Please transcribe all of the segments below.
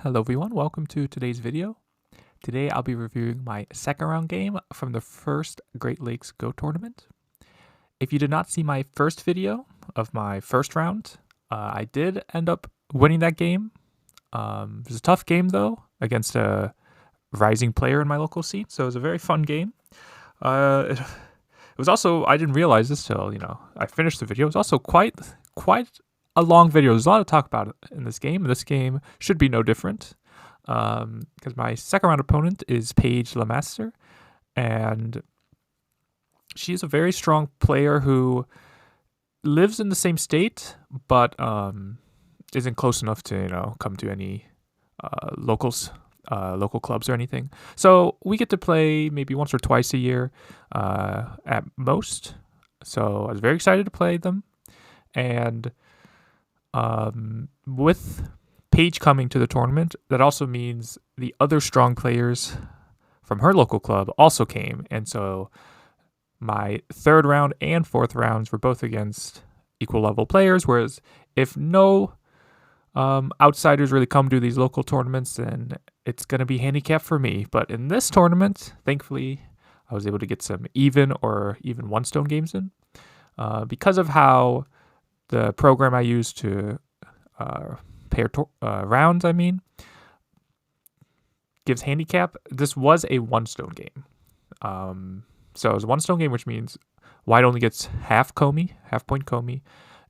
Hello everyone, welcome to today's video. Today I'll be reviewing my second round game from the first Great Lakes Go tournament. If you did not see my first video of my first round, I did end up winning that game. It was a tough game though, against a rising player in my local scene, so it was a very fun game. It was also, I didn't realize this till, I finished the video. It was also quite a long video. There's a lot to talk about in this game. This game should be no different because my second round opponent is Paige LeMaster, and she's a very strong player who lives in the same state, but isn't close enough to come to any local clubs or anything. So we get to play maybe once or twice a year at most. So I was very excited to play them, and with Paige coming to the tournament, that also means the other strong players from her local club also came. And so my third round and fourth rounds were both against equal level players. Whereas if no outsiders really come to these local tournaments, then it's going to be handicapped for me. But in this tournament, thankfully, I was able to get some even or even one stone games in because of how the program I use to pair rounds, gives handicap. This was a one stone game. So it was a one stone game, which means white only gets half point Comey.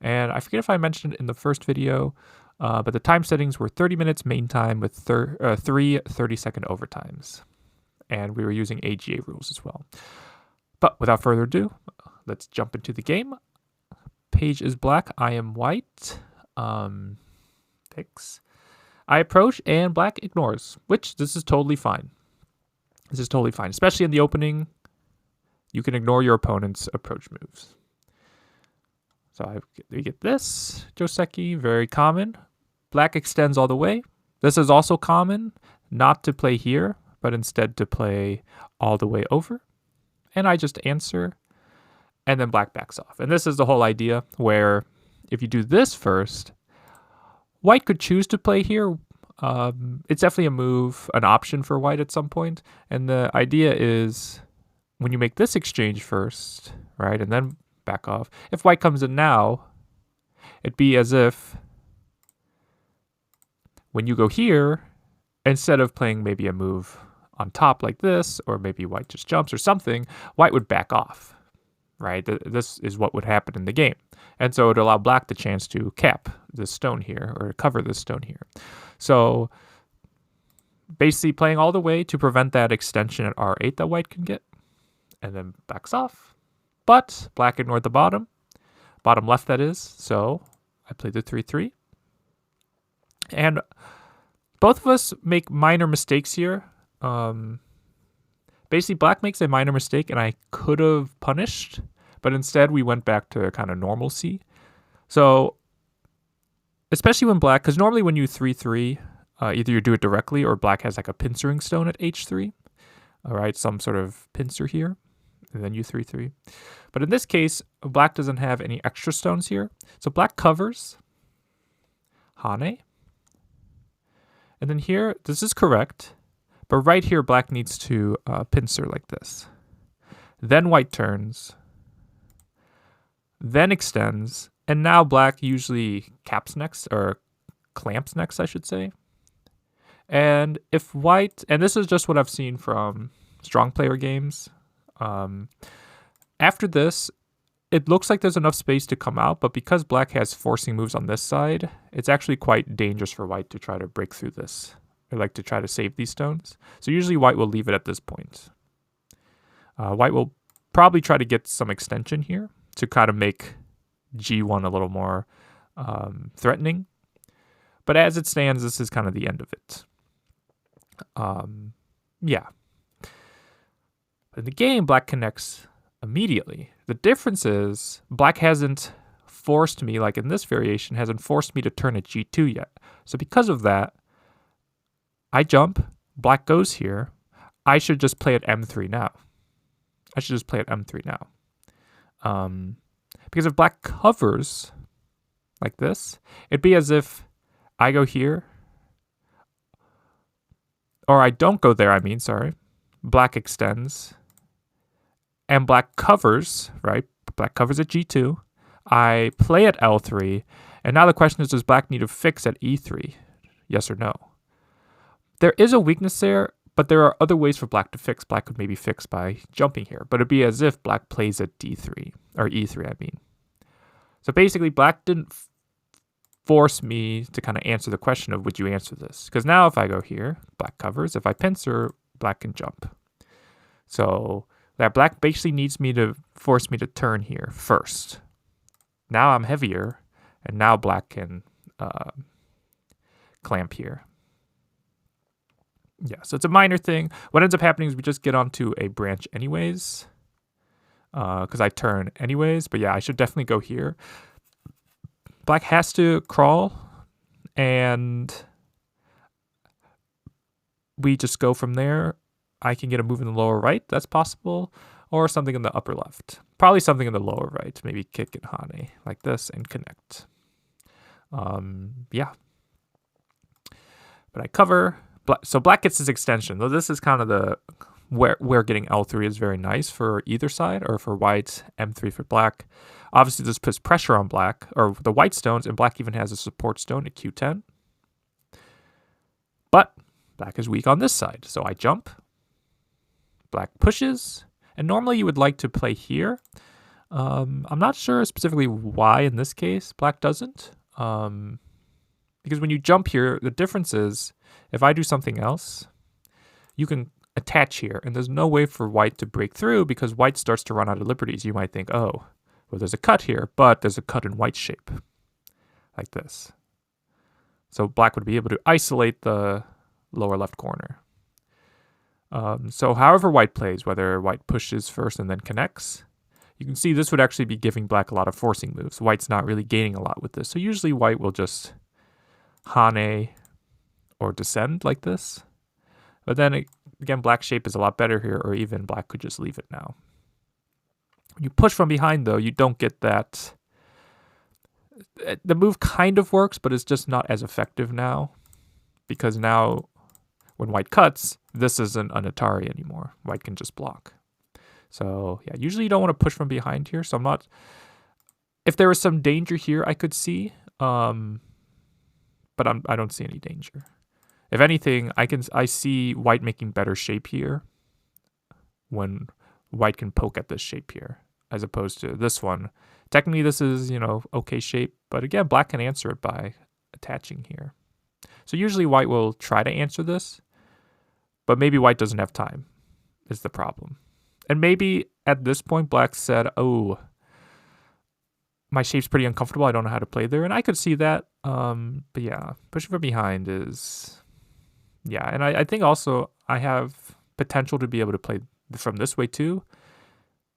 And I forget if I mentioned in the first video, but the time settings were 30 minutes main time with three 30-second overtimes. And we were using AGA rules as well. But without further ado, let's jump into the game. Paige is black, I am white. Picks. I approach and black ignores, which this is totally fine. This is totally fine, especially in the opening. You can ignore your opponent's approach moves. So we get this, Joseki, very common. Black extends all the way. This is also common, not to play here, but instead to play all the way over. And I just answer, and then black backs off. And this is the whole idea where if you do this first, white could choose to play here. It's definitely a move, an option for white at some point. And the idea is when you make this exchange first, right, and then back off, if white comes in now, it'd be as if when you go here, instead of playing maybe a move on top like this, or maybe white just jumps or something, white would back off, right? This is what would happen in the game. And so it would allow black the chance to cap this stone here or cover this stone here. So basically playing all the way to prevent that extension at R8 that white can get, and then backs off. But black ignored the bottom left that is, so I played the 3-3. And both of us make minor mistakes here. Basically black makes a minor mistake and I could have punished, but instead we went back to kind of normalcy. So especially when black, because normally when you 3-3, either you do it directly or black has like a pincering stone at H3. All right, some sort of pincer here, and then you 3-3. But in this case, black doesn't have any extra stones here. So black covers Hane. And then here, this is correct. But right here, black needs to pincer like this. Then white turns. Then extends. And now black usually caps next, or clamps next, I should say. And if white, and this is just what I've seen from strong player games. After this, it looks like there's enough space to come out, but because black has forcing moves on this side, it's actually quite dangerous for white to try to break through this. Or like to try to save these stones. So usually white will leave it at this point. White will probably try to get some extension here to kind of make G1 a little more threatening. But as it stands, this is kind of the end of it. Yeah. In the game, black connects immediately. The difference is black hasn't forced me, like in this variation, hasn't forced me to turn at G2 yet. So because of that, I jump, black goes here. I should just play at M3 now. Because if black covers like this, it'd be as if I go here, or I don't go there, I mean, sorry. Black extends, and black covers, right? Black covers at G2. I play at L3, and now the question is, does black need to fix at E3? Yes or no? There is a weakness there, but there are other ways for black to fix. Black could maybe fix by jumping here, but it'd be as if black plays at D3, or E3, I mean. So basically, black didn't force me to kind of answer the question of, would you answer this? Because now if I go here, black covers. If I pincer, black can jump. So that black basically needs me to force me to turn here first. Now I'm heavier, and now black can clamp here. Yeah, so it's a minor thing. What ends up happening is we just get onto a branch anyways, because I turn anyways. But yeah, I should definitely go here. Black has to crawl, and we just go from there. I can get a move in the lower right. That's possible. Or something in the upper left. Probably something in the lower right. Maybe kick and hane like this and connect. Yeah. But I cover. So black gets this extension. Though this is kind of the where getting L3 is very nice for either side, or for white, M3 for black. Obviously, this puts pressure on black, or the white stones, and black even has a support stone at Q10. But black is weak on this side, so I jump. Black pushes, and normally you would like to play here. I'm not sure specifically why in this case black doesn't. Because when you jump here, the difference is, if I do something else, you can attach here, and there's no way for white to break through because white starts to run out of liberties. You might think, oh, well, there's a cut here, but there's a cut in white shape, like this. So black would be able to isolate the lower left corner. So however white plays, whether white pushes first and then connects, you can see this would actually be giving black a lot of forcing moves. White's not really gaining a lot with this. So usually white will just hane or descend like this. But then again, black shape is a lot better here, or even black could just leave it now. When you push from behind, though, you don't get that. The move kind of works, but it's just not as effective now. Because now, when white cuts, this isn't an Atari anymore. White can just block. So, yeah, usually you don't want to push from behind here. So I'm not... If there was some danger here, I could see. But I don't see any danger. If anything, I see white making better shape here when white can poke at this shape here, as opposed to this one. Technically, this is, okay shape, but again, black can answer it by attaching here. So usually white will try to answer this, but maybe white doesn't have time, is the problem. And maybe at this point, black said, oh, my shape's pretty uncomfortable. I don't know how to play there. And I could see that. But yeah, pushing from behind is... Yeah, and I think also I have potential to be able to play from this way too,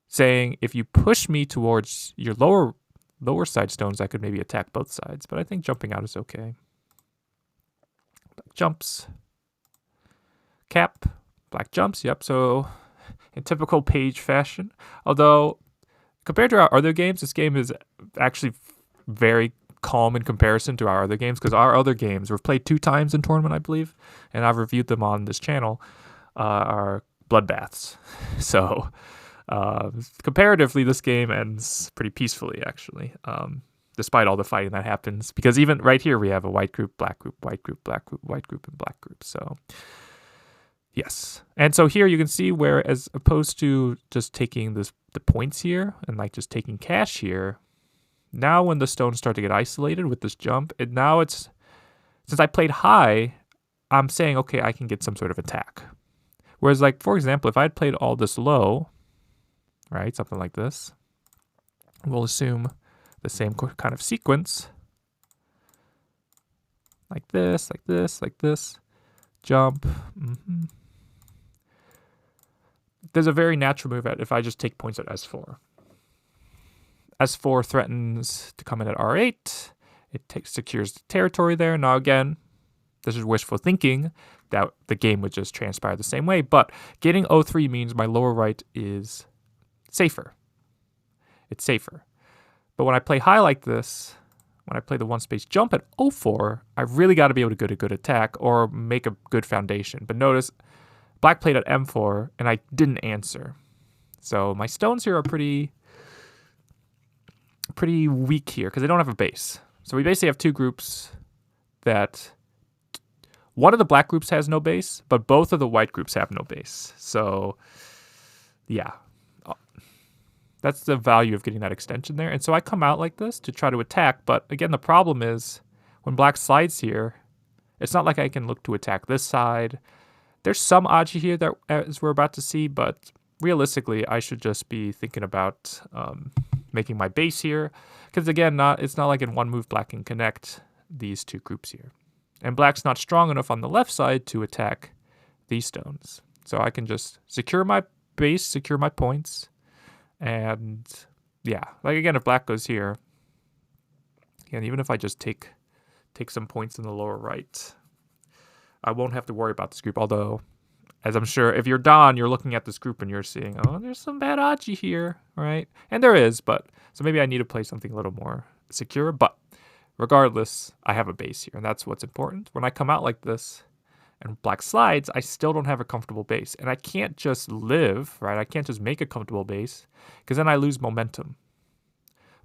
saying if you push me towards your lower side stones, I could maybe attack both sides. But I think jumping out is okay. Black jumps. Cap. Black jumps. Yep, so in typical Paige fashion. Although, compared to our other games, this game is actually very calm in comparison to our other games, because our other games were played 2 times in tournament, I believe, and I've reviewed them on this channel, are bloodbaths. So comparatively, this game ends pretty peacefully, actually, despite all the fighting that happens, because even right here we have a white group, black group, white group, black group, white group, and black group. So yes, and so here you can see where, as opposed to just taking the points here and like just taking cash here, now when the stones start to get isolated with this jump, since I played high, I'm saying, okay, I can get some sort of attack. Whereas, like, for example, if I had played all this low, right, something like this, we'll assume the same kind of sequence, like this, like this, like this, jump. There's a very natural move if I just take points at S4. S4 threatens to come in at R8. It secures the territory there. Now again, this is wishful thinking that the game would just transpire the same way, but getting O3 means my lower right is safer. It's safer. But when I play high like this, when I play the one space jump at 04, I really got to be able to get a good attack or make a good foundation. But notice, black played at M4, and I didn't answer. So my stones here are pretty weak here because they don't have a base. So we basically have two groups that one of the black groups has no base, but both of the white groups have no base. So yeah, that's the value of getting that extension there. And so I come out like this to try to attack. But again, the problem is when black slides here, it's not like I can look to attack this side. There's some aji here that as we're about to see, but realistically, I should just be thinking about making my base here. Because again, it's not like in one move black can connect these two groups here. And black's not strong enough on the left side to attack these stones. So I can just secure my base, secure my points. And yeah, like again, if black goes here, and even if I just take some points in the lower right, I won't have to worry about this group. Although, as I'm sure, if you're Don, you're looking at this group and you're seeing, oh, there's some bad aji here, right? And there is, but so maybe I need to play something a little more secure. But regardless, I have a base here, and that's what's important. When I come out like this and black slides, I still don't have a comfortable base. And I can't just live, right? I can't just make a comfortable base because then I lose momentum.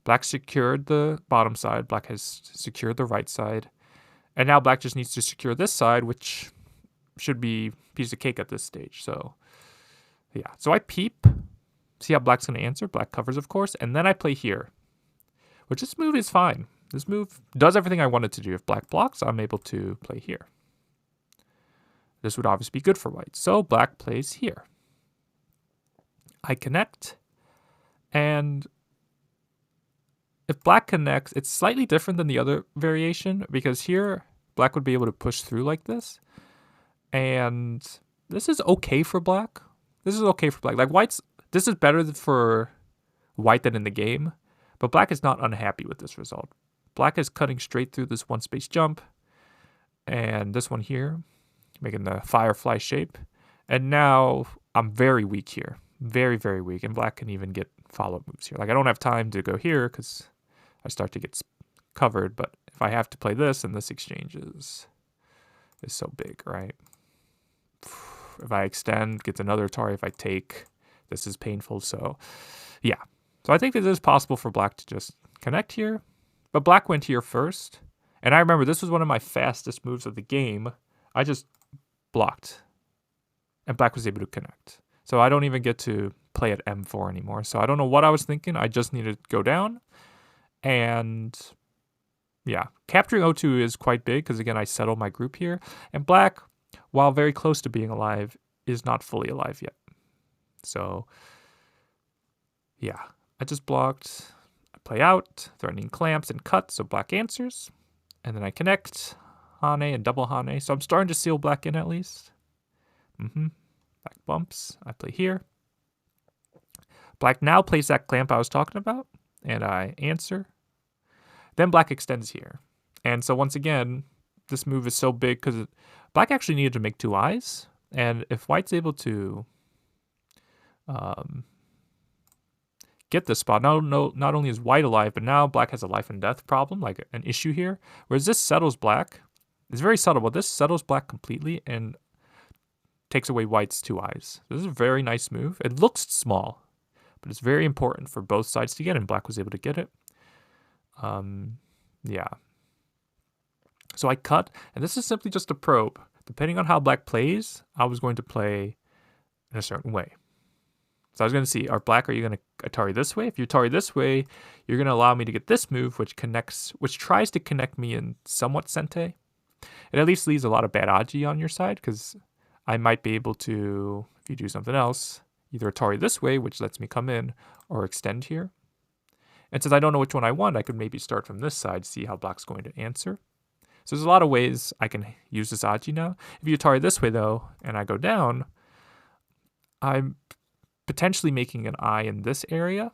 Black secured the bottom side. Black has secured the right side. And now black just needs to secure this side, which should be a piece of cake at this stage. So yeah, so I peep, see how black's going to answer. Black covers, of course. And then I play here, which this move is fine. This move does everything I wanted to do. If black blocks, I'm able to play here. This would obviously be good for white. So black plays here. I connect. And if black connects, it's slightly different than the other variation because here black would be able to push through like this. And this is okay for black. This is okay for black. Like this is better for white than in the game. But black is not unhappy with this result. Black is cutting straight through this one space jump. And this one here, making the firefly shape. And now I'm very weak here. Very, very weak. And black can even get follow-up moves here. Like I don't have time to go here because I start to get covered. But if I have to play this, and this exchange is so big, right? If I extend, gets another Atari. If I take, this is painful. So yeah. So I think that it is possible for black to just connect here. But black went here first. And I remember this was one of my fastest moves of the game. I just blocked. And black was able to connect. So I don't even get to play at M4 anymore. So I don't know what I was thinking. I just needed to go down. And yeah, capturing O2 is quite big because, again, I settled my group here. And black, while very close to being alive, is not fully alive yet. So yeah, I just blocked. I play out, threatening clamps and cuts, so black answers. And then I connect Hane and double Hane. So I'm starting to seal black in at least. Black bumps. I play here. Black now plays that clamp I was talking about, and I answer. Then black extends here. And so once again, this move is so big because black actually needed to make two eyes. And if white's able to get this spot, not only is white alive, but now black has a life and death problem, like an issue here. Whereas this settles black. It's very subtle, but this settles black completely and takes away white's two eyes. This is a very nice move. It looks small, but it's very important for both sides to get, and black was able to get it. Yeah. So I cut, and this is simply just a probe. Depending on how black plays, I was going to play in a certain way. So I was going to see, are you going to Atari this way? If you Atari this way, you're going to allow me to get this move, which tries to connect me in somewhat sente. It at least leaves a lot of bad aji on your side, because I might be able to, if you do something else, either Atari this way, which lets me come in, or extend here. And since I don't know which one I want, I could maybe start from this side, see how black's going to answer. So there's a lot of ways I can use this aji now. If you Atari this way, though, and I go down, I'm potentially making an eye in this area,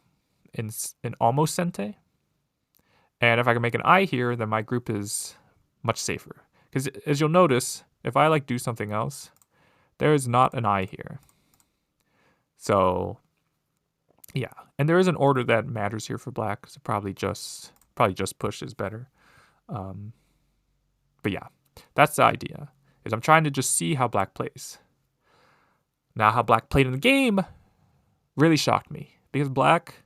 in almost sente. And if I can make an eye here, then my group is much safer. Because as you'll notice, if I do something else, there is not an eye here. So yeah, and there is an order that matters here for black. So probably just push is better. But yeah, that's the idea, is I'm trying to just see how black plays. Now, how black played in the game really shocked me, because black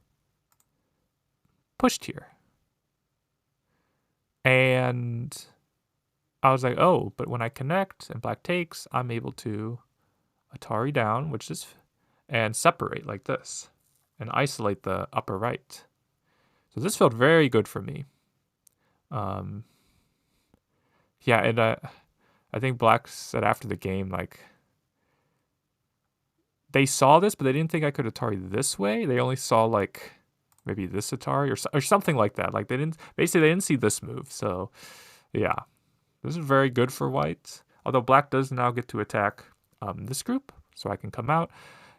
pushed here. And I was like, oh, but when I connect and black takes, I'm able to Atari down, which is, and separate like this, and isolate the upper right. So this felt very good for me. Yeah, and I think black said after the game, like, they saw this, but they didn't think I could Atari this way. They only saw, like, maybe this Atari or something like that. Like, they didn't see this move. So, yeah, this is very good for white. Although black does now get to attack this group, so I can come out.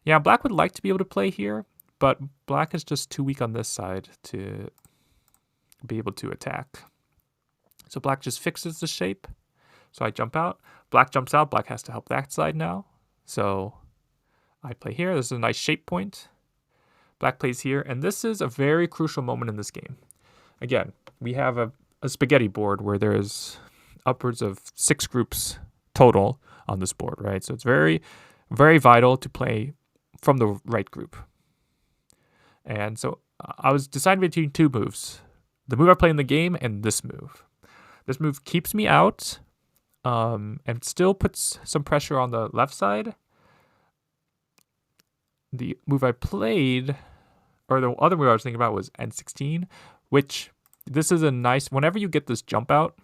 Yeah, black would like to be able to play here, but black is just too weak on this side to be able to attack. So black just fixes the shape. So I jump out. Black jumps out. Black has to help that side now. So I play here. This is a nice shape point. Black plays here. And this is a very crucial moment in this game. Again, we have a spaghetti board where there's upwards of 6 groups total on this board, right? So it's very, very vital to play from the right group. And so I was deciding between 2 moves. The move I play in the game and this move. This move keeps me out and still puts some pressure on the left side. The move I played, or the other move I was thinking about, was N16, which this is a nice, whenever you get this jump out,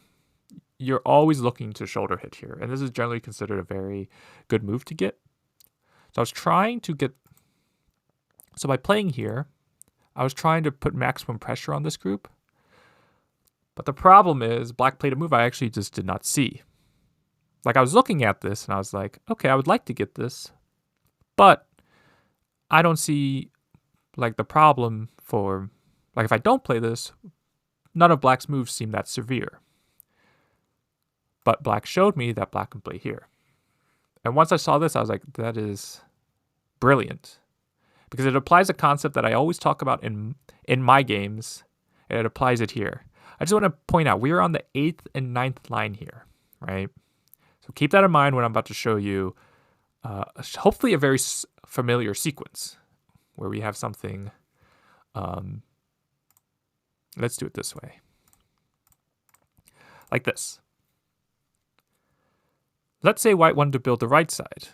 you're always looking to shoulder hit here. And this is generally considered a very good move to get. So I was trying to get, so by playing here, I was trying to put maximum pressure on this group. But the problem is black played a move I actually just did not see. Like, I was looking at this and I was like, okay, I would like to get this, but I don't see, like, the problem for, like, if I don't play this, none of black's moves seem that severe. But black showed me that black can play here. And once I saw this, I was like, that is brilliant. Because it applies a concept that I always talk about in my games, and it applies it here. I just want to point out, we're on the 8th and 9th line here, right? So keep that in mind when I'm about to show you, hopefully a very familiar sequence, where we have something, let's do it this way. Like this. Let's say white wanted to build the right side.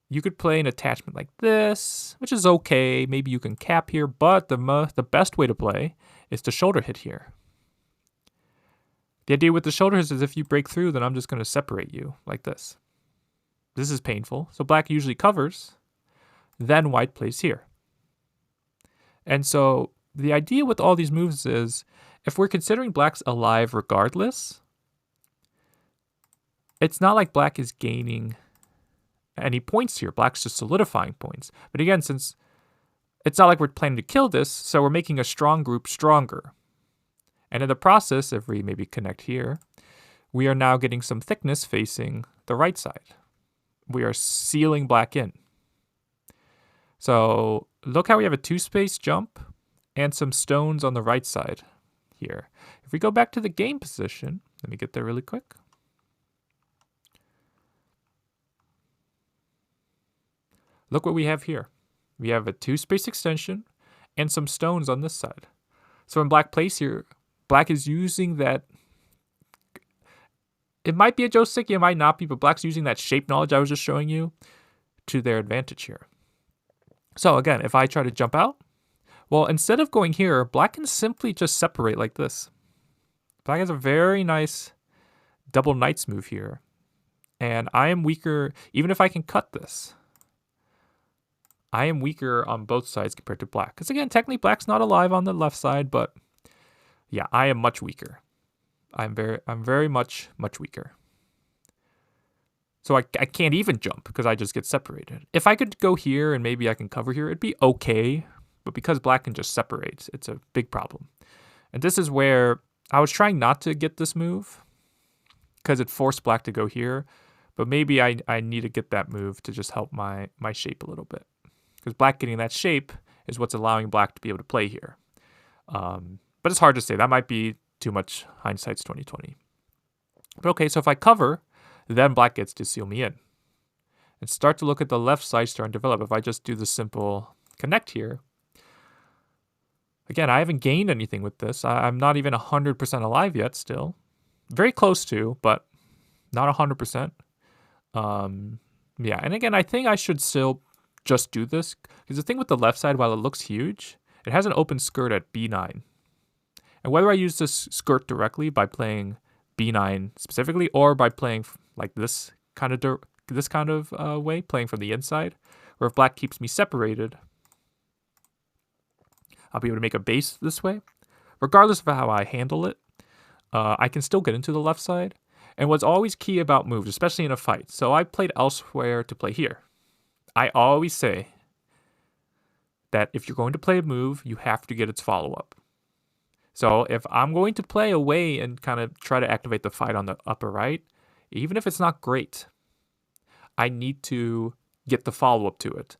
You could play an attachment like this, which is okay. Maybe you can cap here, but the best way to play is to shoulder hit here. The idea with the shoulder hit is if you break through, then I'm just going to separate you like this. This is painful. So black usually covers, then white plays here. And so the idea with all these moves is, if we're considering black's alive regardless, it's not like black is gaining any points here. Black's just solidifying points. But again, since it's not like we're planning to kill this, so we're making a strong group stronger. And in the process, if we maybe connect here, we are now getting some thickness facing the right side. We are sealing black in. So look how we have a 2-space jump and some stones on the right side here. If we go back to the game position, let me get there really quick. Look what we have here. We have a 2-space extension and some stones on this side. So when black plays here, black is using that. It might be a joystick, it might not be, but black's using that shape knowledge I was just showing you to their advantage here. So again, if I try to jump out, well, instead of going here, black can simply just separate like this. Black has a very nice double knights move here. And I am weaker, even if I can cut this. I am weaker on both sides compared to black. Because again, technically black's not alive on the left side, but yeah, I am much weaker. I'm very much weaker. So I can't even jump because I just get separated. If I could go here and maybe I can cover here, it'd be okay. But because black can just separate, it's a big problem. And this is where I was trying not to get this move because it forced black to go here. But maybe I need to get that move to just help my shape a little bit. Because black getting that shape is what's allowing black to be able to play here. But it's hard to say. That might be too much hindsight's 2020. But okay, so if I cover, then black gets to seal me in. And start to look at the left side starting to develop. If I just do the simple connect here, again, I haven't gained anything with this. I'm not even 100% alive yet still. Very close to, but not 100%. Yeah, and again, I think I should still just do this. Because the thing with the left side, while it looks huge, it has an open skirt at b9. And whether I use this skirt directly by playing b9 specifically, or by playing like this kind of way, playing from the inside, or if black keeps me separated, I'll be able to make a base this way. Regardless of how I handle it, I can still get into the left side. And what's always key about moves, especially in a fight, so I played elsewhere to play here. I always say that if you're going to play a move, you have to get its follow-up. So if I'm going to play away and kind of try to activate the fight on the upper right, even if it's not great, I need to get the follow-up to it.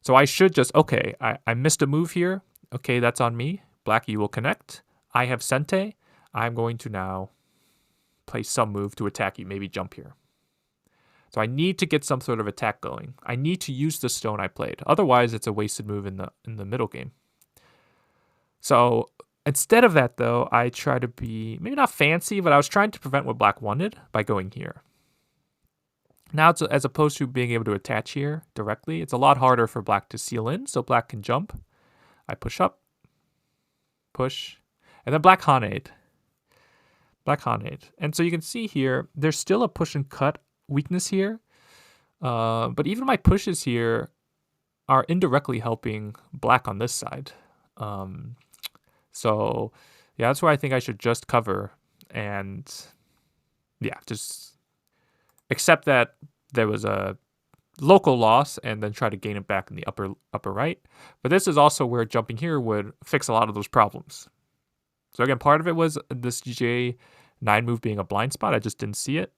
So I should just, okay, I missed a move here. Okay, that's on me. Black, you will connect. I have Sente. I'm going to now play some move to attack you, maybe jump here. So I need to get some sort of attack going. I need to use the stone I played. Otherwise, it's a wasted move in the middle game. So instead of that, though, I try to be maybe not fancy, but I was trying to prevent what black wanted by going here. Now, as opposed to being able to attach here directly, it's a lot harder for black to seal in, so black can jump. I push up, push, and then black Hanade. Black Hanade. And so you can see here, there's still a push and cut weakness here. But even my pushes here are indirectly helping black on this side. So yeah, that's where I think I should just cover and yeah, just accept that there was a local loss and then try to gain it back in the upper right. But this is also where jumping here would fix a lot of those problems. So again, part of it was this J9 move being a blind spot. I just didn't see it.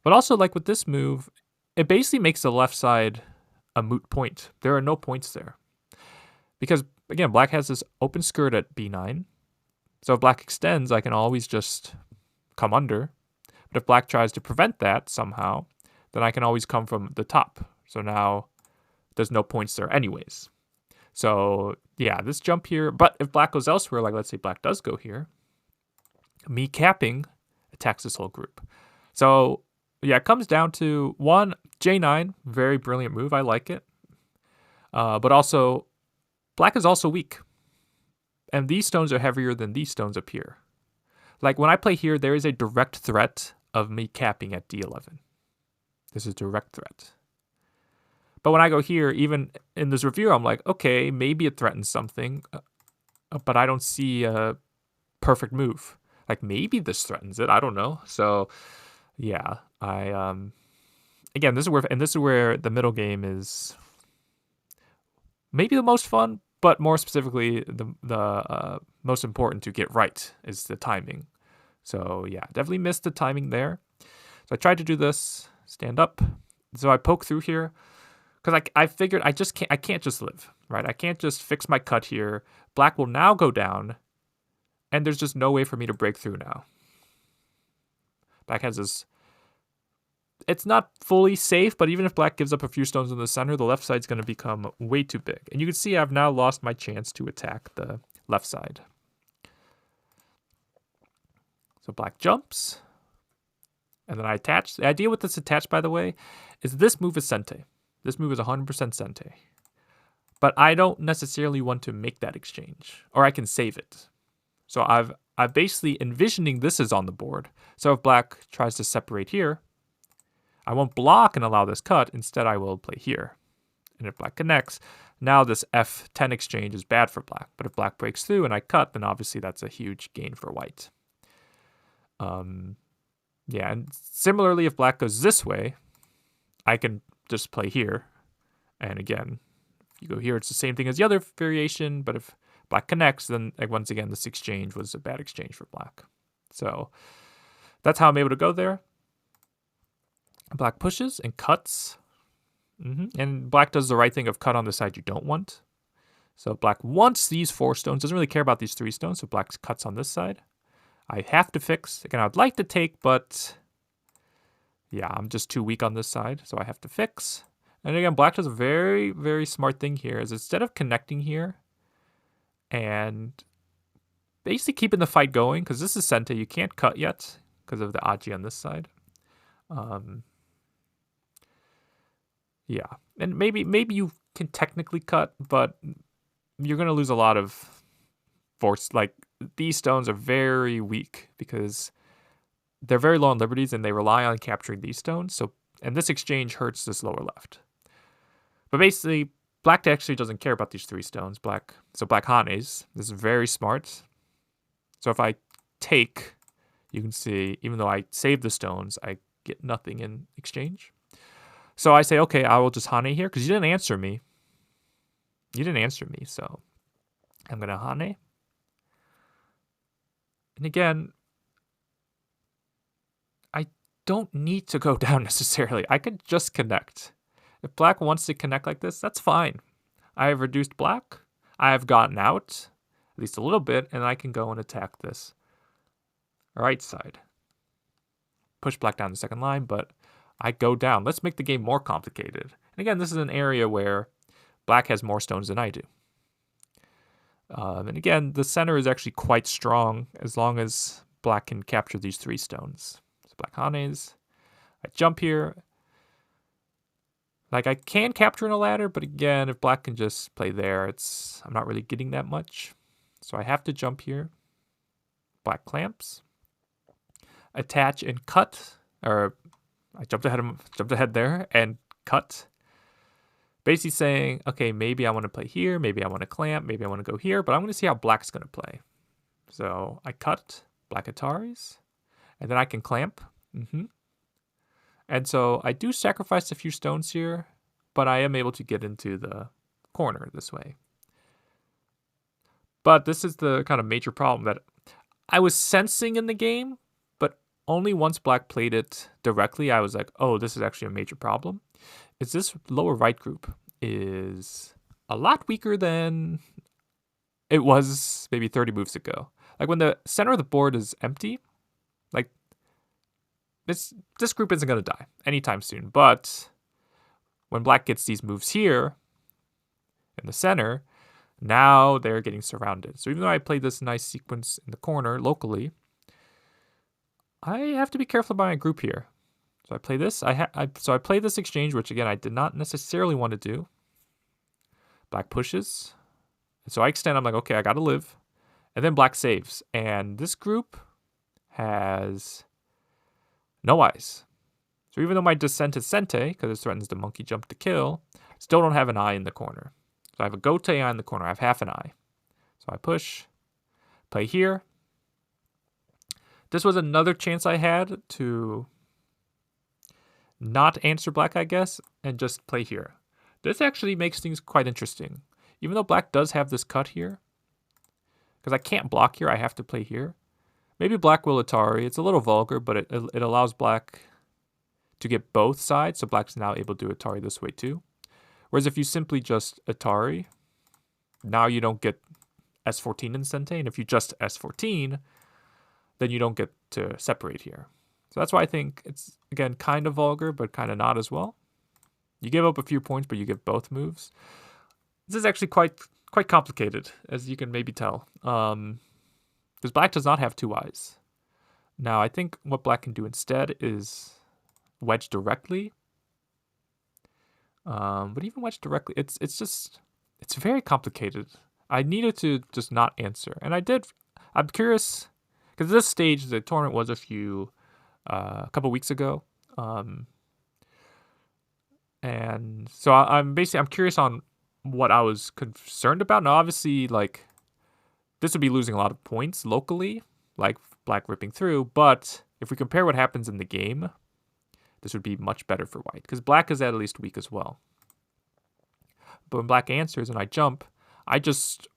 But also, like with this move, it basically makes the left side a moot point. There are no points there. Because, again, black has this open skirt at b9. So if black extends, I can always just come under. But if black tries to prevent that somehow, then I can always come from the top. So now there's no points there anyways. So, yeah, this jump here. But if black goes elsewhere, like let's say black does go here, me capping attacks this whole group. So, yeah, it comes down to, one, J9, very brilliant move. I like it. But also, black is also weak. And these stones are heavier than these stones up here. Like, when I play here, there is a direct threat of me capping at D11. This is direct threat. But when I go here, even in this review, I'm like, okay, maybe it threatens something, but I don't see a perfect move. Like, maybe this threatens it. I don't know. So, yeah, again, this is where the middle game is maybe the most fun, but more specifically, the most important to get right is the timing. So, yeah, definitely missed the timing there. So I tried to do this, stand up. So I poke through here. Because I figured I can't just live, right? I can't just fix my cut here. Black will now go down, and there's just no way for me to break through now. Black has this. It's not fully safe, but even if black gives up a few stones in the center, the left side's going to become way too big. And you can see I've now lost my chance to attack the left side. So black jumps, and then I attach. The idea with this attach, by the way, is this move is Sente. This move is 100% Sente. But I don't necessarily want to make that exchange, or I can save it. So I'm basically envisioning this is on the board. So if black tries to separate here, I won't block and allow this cut. Instead, I will play here. And if black connects, now this F10 exchange is bad for black. But if black breaks through and I cut, then obviously that's a huge gain for white. Yeah, and similarly, if black goes this way, I can just play here. And again, if you go here, it's the same thing as the other variation. But if black connects, then once again, this exchange was a bad exchange for black. So that's how I'm able to go there. Black pushes and cuts. And black does the right thing of cut on the side you don't want. So black wants these 4 stones, doesn't really care about these 3 stones, so black cuts on this side. I have to fix. Again, I'd like to take, but yeah, I'm just too weak on this side, so I have to fix. And again, black does a very, very smart thing here, is instead of connecting here and basically keeping the fight going, because this is Sente, you can't cut yet because of the Aji on this side. Yeah, and maybe you can technically cut, but you're going to lose a lot of force. Like, these stones are very weak because they're very low on liberties and they rely on capturing these stones. So, and this exchange hurts this lower left. But basically, black actually doesn't care about these 3 stones. Black Hanes. This is very smart. So if I take, you can see, even though I save the stones, I get nothing in exchange. So I say, okay, I will just Hane here because you didn't answer me. So I'm going to Hane. And again, I don't need to go down necessarily. I could just connect. If black wants to connect like this, that's fine. I have reduced black. I have gotten out, at least a little bit, and I can go and attack this right side. Push black down the second line, but I go down. Let's make the game more complicated. And again, this is an area where black has more stones than I do. And again, the center is actually quite strong as long as black can capture these 3 stones. So black Hanes. I jump here. Like, I can capture in a ladder, but again, if black can just play there, I'm not really getting that much. So I have to jump here. Black clamps. Attach and cut. Or I jumped ahead there and cut. Basically saying, okay, maybe I want to play here, maybe I want to clamp, maybe I want to go here, but I'm going to see how black's going to play. So I cut black Ataris, and then I can clamp. And so I do sacrifice a few stones here, but I am able to get into the corner this way. But this is the kind of major problem that I was sensing in the game, but only once black played it directly, I was like, oh, this is actually a major problem. Is this lower right group is a lot weaker than it was maybe 30 moves ago. Like, when the center of the board is empty, like, this group isn't going to die anytime soon. But when black gets these moves here in the center, now they're getting surrounded. So even though I played this nice sequence in the corner locally, I have to be careful about my group here. So I play this. So I play this exchange, which again I did not necessarily want to do. Black pushes. And so I extend. I'm like, okay, I got to live. And then black saves. And this group has no eyes. So even though my descent is Sente, because it threatens the monkey jump to kill, still don't have an eye in the corner. So I have a Gote eye in the corner. I have half an eye. So I push. Play here. This was another chance I had to not answer black, I guess, and just play here. This actually makes things quite interesting. Even though black does have this cut here, because I can't block here, I have to play here. Maybe black will Atari. It's a little vulgar, but it allows black to get both sides, so black's now able to Atari this way too. Whereas if you simply just Atari, now you don't get S14 in Sente, and if you just S14, then you don't get to separate here. So that's why I think it's, again, kind of vulgar, but kind of not as well. You give up a few points, but you get both moves. This is actually quite complicated, as you can maybe tell. Because black does not have 2 eyes. Now, I think what black can do instead is wedge directly. But even wedge directly, it's very complicated. I needed to just not answer. And I did. I'm curious, because this stage, the tournament was a couple weeks ago. And so I'm curious on what I was concerned about. Now, obviously, like, this would be losing a lot of points locally, like black ripping through. But if we compare what happens in the game, this would be much better for white, because black is at least weak as well. But when black answers and I jump, I just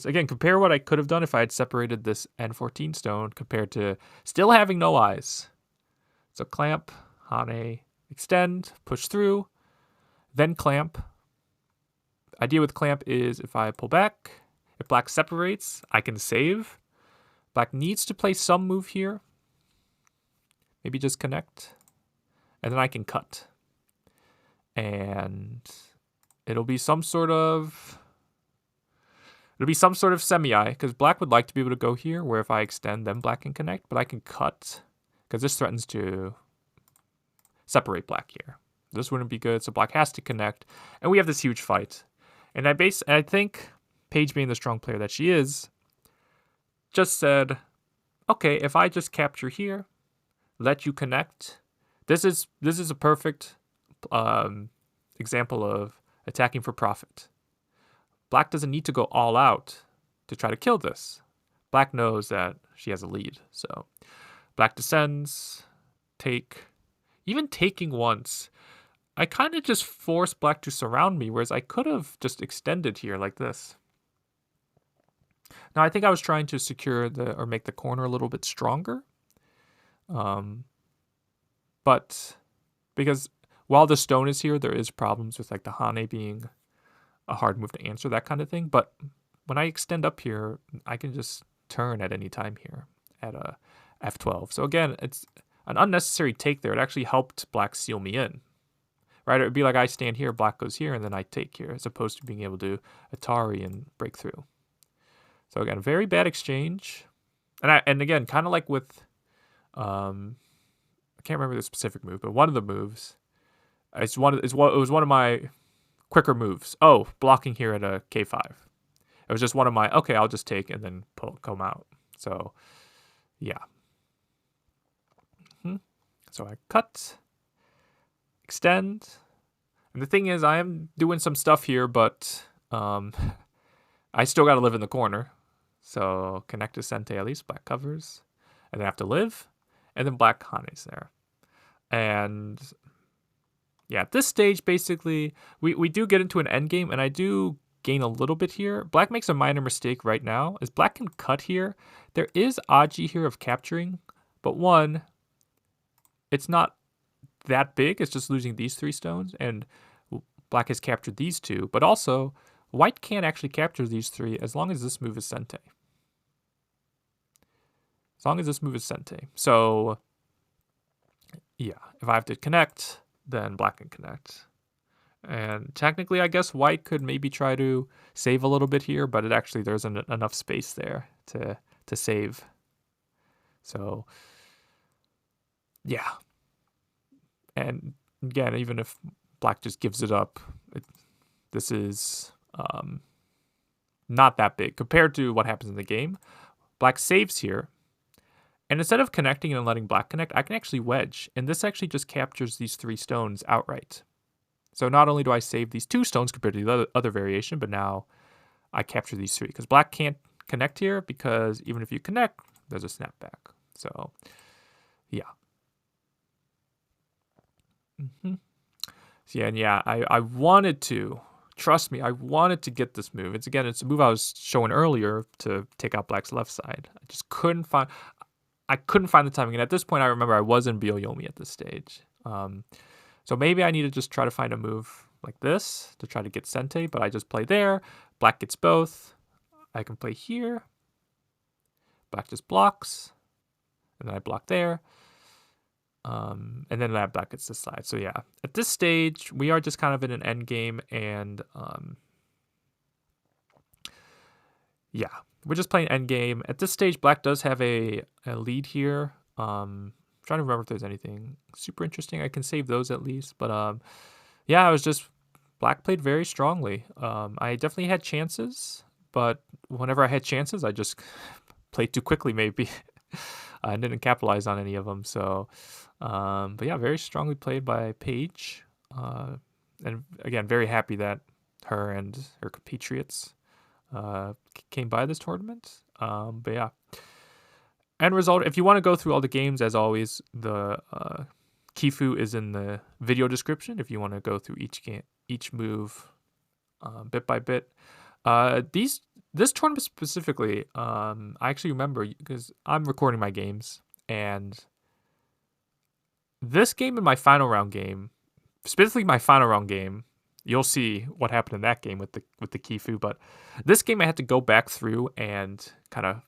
again, compare what I could have done if I had separated this N14 stone compared to still having no eyes. So clamp, Hane, extend, push through, then clamp. Idea with clamp is if I pull back, if black separates, I can save. Black needs to play some move here. Maybe just connect. And then I can cut. And it'll be some sort of semi-eye, because black would like to be able to go here, where if I extend, then black can connect, but I can cut, because this threatens to separate black here. This wouldn't be good, so black has to connect, and we have this huge fight. And I think Paige, being the strong player that she is, just said, okay, if I just capture here, let you connect, this is a perfect example of attacking for profit. Black doesn't need to go all out to try to kill this. Black knows that she has a lead. So black descends, take. Even taking once, I kind of just forced black to surround me, whereas I could have just extended here like this. Now I think I was trying to secure or make the corner a little bit stronger. But because while the stone is here, there is problems with like the Hane being a hard move to answer, that kind of thing. But when I extend up here, I can just turn at any time here at a F12. So again, it's an unnecessary take there. It actually helped black seal me in, right? It would be like I stand here, black goes here, and then I take here, as opposed to being able to Atari and break through. So again, very bad exchange. And again, kind of like with, I can't remember the specific move, but one of the moves, it was one of my quicker moves. Oh, blocking here at a K5. It was just one of my, okay, I'll just take and then come out. So, yeah. So I cut, extend. And the thing is, I am doing some stuff here, but I still got to live in the corner. So connect to Sente at least, black covers. And then I have to live. And then black Hane's there. And yeah, at this stage, basically, we do get into an endgame, and I do gain a little bit here. Black makes a minor mistake right now, as black can cut here. There is Aji here of capturing, but one, it's not that big. It's just losing these 3 stones, and black has captured these 2. But also, white can't actually capture these 3 as long as this move is Sente. As long as this move is Sente. So, yeah, if I have to connect, then black can connect. And technically, I guess white could maybe try to save a little bit here, but there isn't enough space there to save. So, yeah. And again, even if black just gives it up, this is not that big compared to what happens in the game. Black saves here. And instead of connecting and letting black connect, I can actually wedge. And this actually just captures these 3 stones outright. So not only do I save these 2 stones compared to the other variation, but now I capture these 3. Because black can't connect here, because even if you connect, there's a snapback. So, yeah. So yeah, and yeah, I wanted to, trust me, I wanted to get this move. It's a move I was showing earlier to take out black's left side. I just couldn't find the timing. And at this point, I remember I was in Byoyomi at this stage. So maybe I need to just try to find a move like this to try to get Sente, but I just play there. Black gets both. I can play here. Black just blocks. And then I block there. And then that black gets this side. So yeah, at this stage, we are just kind of in an end game, and yeah, we're just playing end game. At this stage, black does have a lead here. Trying to remember if there's anything super interesting. I can save those at least. But yeah, black played very strongly. I definitely had chances, but whenever I had chances, I just played too quickly maybe. I didn't capitalize on any of them. So, but yeah, very strongly played by Paige. And again, very happy that her and her compatriots came by this tournament. But yeah, end result, if you want to go through all the games, as always, the Kifu is in the video description if you want to go through each move bit by bit. This tournament specifically, I actually remember because I'm recording my games, and this game and my final round game, specifically my final round game, you'll see what happened in that game with the Kifu. But this game, I had to go back through and kind of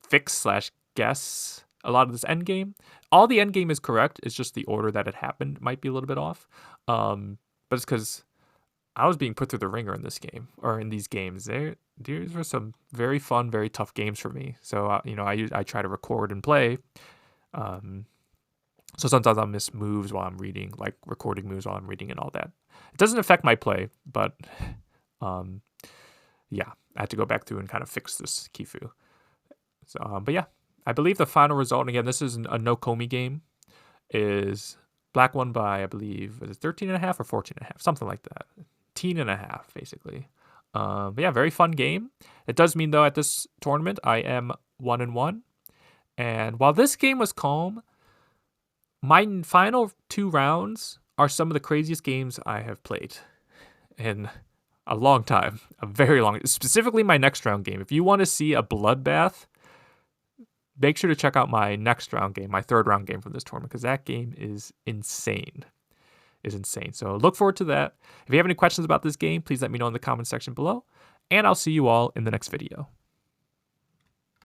fix slash guess a lot of this end game. All the end game is correct. It's just the order that it happened might be a little bit off. But it's because I was being put through the ringer in this game, or in these games. These were some very fun, very tough games for me. So I try to record and play. So sometimes I'll miss moves while I'm reading, like recording moves while I'm reading and all that. It doesn't affect my play, but yeah, I had to go back through and kind of fix this Kifu. So, but yeah, I believe the final result, and again, this is a no Komi game, is black won by, I believe, is it 13.5 or 14.5? Something like that. 13.5, basically. But yeah, very fun game. It does mean, though, at this tournament, I am 1-1. And while this game was calm, my final 2 rounds are some of the craziest games I have played in a long time, a very long, specifically my next round game. If you want to see a bloodbath, make sure to check out my next round game, my 3rd round game from this tournament, because that game is insane. So look forward to that. If you have any questions about this game, please let me know in the comment section below, and I'll see you all in the next video.